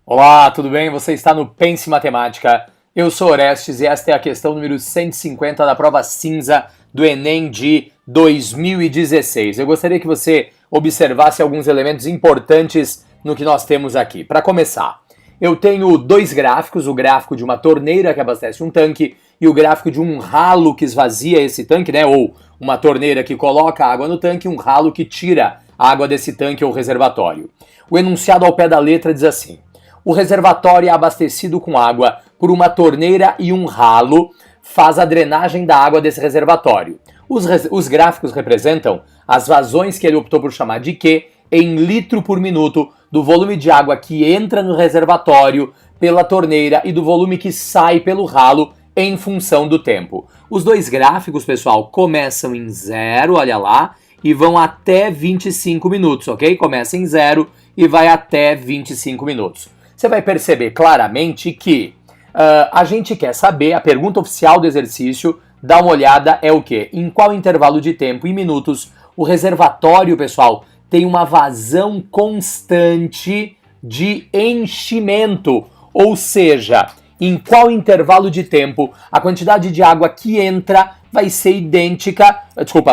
Olá, tudo bem? Você está no Pense Matemática. Eu sou Orestes e esta é a questão número 150 da prova cinza do Enem de 2016. Eu gostaria que você observasse alguns elementos importantes no que nós temos aqui. Para começar, eu tenho dois gráficos, o gráfico de uma torneira que abastece um tanque e o gráfico de um ralo que esvazia esse tanque, né? Ou uma torneira que coloca água no tanque e um ralo que tira a água desse tanque ou reservatório. O enunciado ao pé da letra diz assim: o reservatório é abastecido com água por uma torneira e um ralo faz a drenagem da água desse reservatório. Os gráficos representam as vazões que ele optou por chamar de Q em litro por minuto do volume de água que entra no reservatório pela torneira e do volume que sai pelo ralo em função do tempo. Os dois gráficos, pessoal, começam em 0, olha lá, e vão até 25 minutos, ok? Começa em 0 e vai até 25 minutos. Você vai perceber claramente que a gente quer saber, a pergunta oficial do exercício, dá uma olhada, é o quê? Em qual intervalo de tempo, em minutos, o reservatório, pessoal, tem uma vazão constante de enchimento, ou seja, em qual intervalo de tempo a quantidade de água que entra vai ser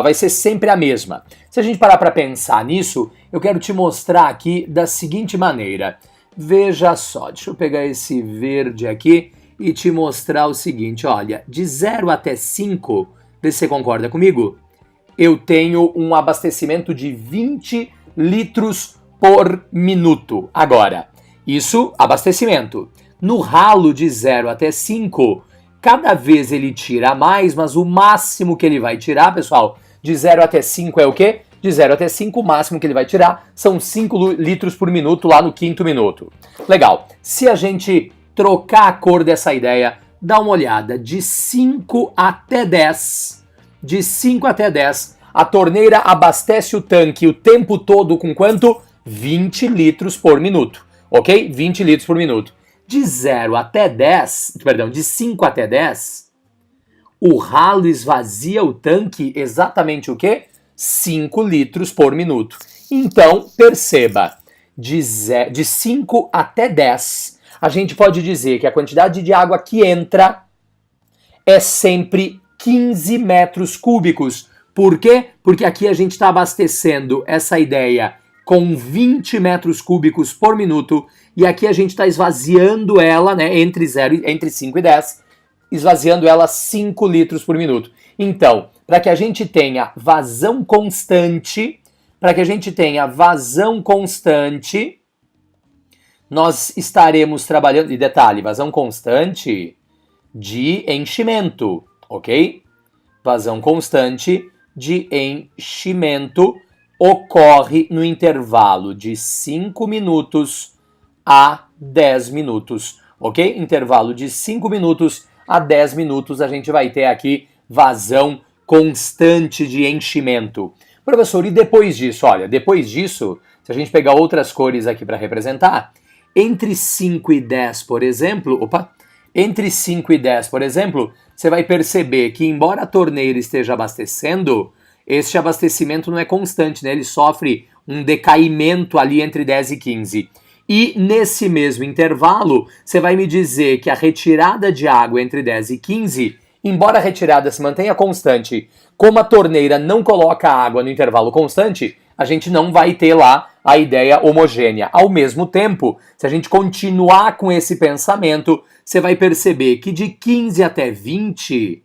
vai ser sempre a mesma. Se a gente parar para pensar nisso, eu quero te mostrar aqui da seguinte maneira. Veja só, deixa eu pegar esse verde aqui e te mostrar o seguinte, olha, de 0 até 5, vê se você concorda comigo, eu tenho um abastecimento de 20 litros por minuto. Agora, isso, abastecimento. No ralo de 0 até 5, cada vez ele tira mais, mas o máximo que ele vai tirar, pessoal, de 0 até 5 é o quê? De 0 até 5, o máximo que ele vai tirar são 5 litros por minuto lá no quinto minuto. Legal. Se a gente trocar a cor dessa ideia, dá uma olhada. De 5 até 10, a torneira abastece o tanque o tempo todo com quanto? 20 litros por minuto, ok? 20 litros por minuto. De 0 até 10, perdão, de 5 até 10, o ralo esvazia o tanque exatamente o quê? 5 litros por minuto. Então, perceba, de 5 até 10, a gente pode dizer que a quantidade de água que entra é sempre 15 metros cúbicos. Por quê? Porque aqui a gente está abastecendo essa ideia com 20 metros cúbicos por minuto e aqui a gente está esvaziando ela, né, entre 5 e 10, esvaziando ela 5 litros por minuto. Então, para que a gente tenha vazão constante, nós estaremos trabalhando, e detalhe, vazão constante de enchimento, ok? Vazão constante de enchimento ocorre no intervalo de 5 minutos a 10 minutos, ok? Intervalo de 5 minutos a 10 minutos a gente vai ter aqui vazão constante de enchimento. Professor, e depois disso? Olha, depois disso, se a gente pegar outras cores aqui para representar, entre 5 e 10, por exemplo, você vai perceber que embora a torneira esteja abastecendo, este abastecimento não é constante, né? Ele sofre um decaimento ali entre 10 e 15. E nesse mesmo intervalo, você vai me dizer que a retirada de água entre 10 e 15, embora a retirada se mantenha constante, como a torneira não coloca água no intervalo constante, a gente não vai ter lá a ideia homogênea. Ao mesmo tempo, se a gente continuar com esse pensamento, você vai perceber que de 15 até 20,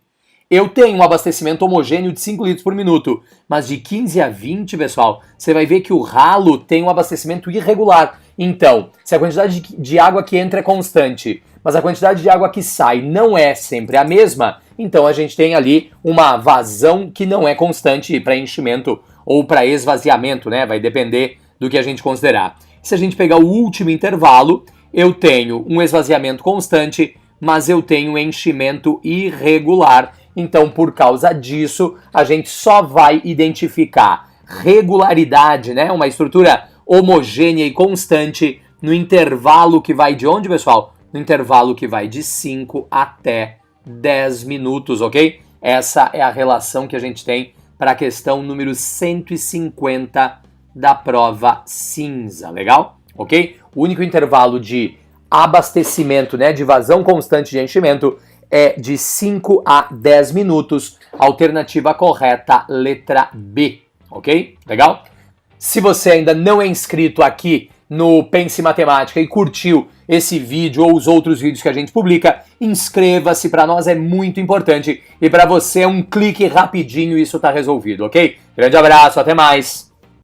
eu tenho um abastecimento homogêneo de 5 litros por minuto, mas de 15 a 20, pessoal, você vai ver que o ralo tem um abastecimento irregular. Então, se a quantidade de água que entra é constante, mas a quantidade de água que sai não é sempre a mesma, então a gente tem ali uma vazão que não é constante para enchimento ou para esvaziamento, né? Vai depender do que a gente considerar. Se a gente pegar o último intervalo, eu tenho um esvaziamento constante, mas eu tenho um enchimento irregular. Então, por causa disso, a gente só vai identificar regularidade, né? Uma estrutura homogênea e constante no intervalo que vai de onde, pessoal? No intervalo que vai de 5 até 10 minutos, ok? Essa é a relação que a gente tem para a questão número 150 da prova cinza, legal? Ok? O único intervalo de abastecimento, né, de vazão constante de enchimento, é de 5 a 10 minutos. Alternativa correta, letra B, ok? Legal? Se você ainda não é inscrito aqui no Pense Matemática e curtiu esse vídeo ou os outros vídeos que a gente publica, inscreva-se, para nós é muito importante e para você é um clique rapidinho e isso está resolvido, ok? Grande abraço, até mais!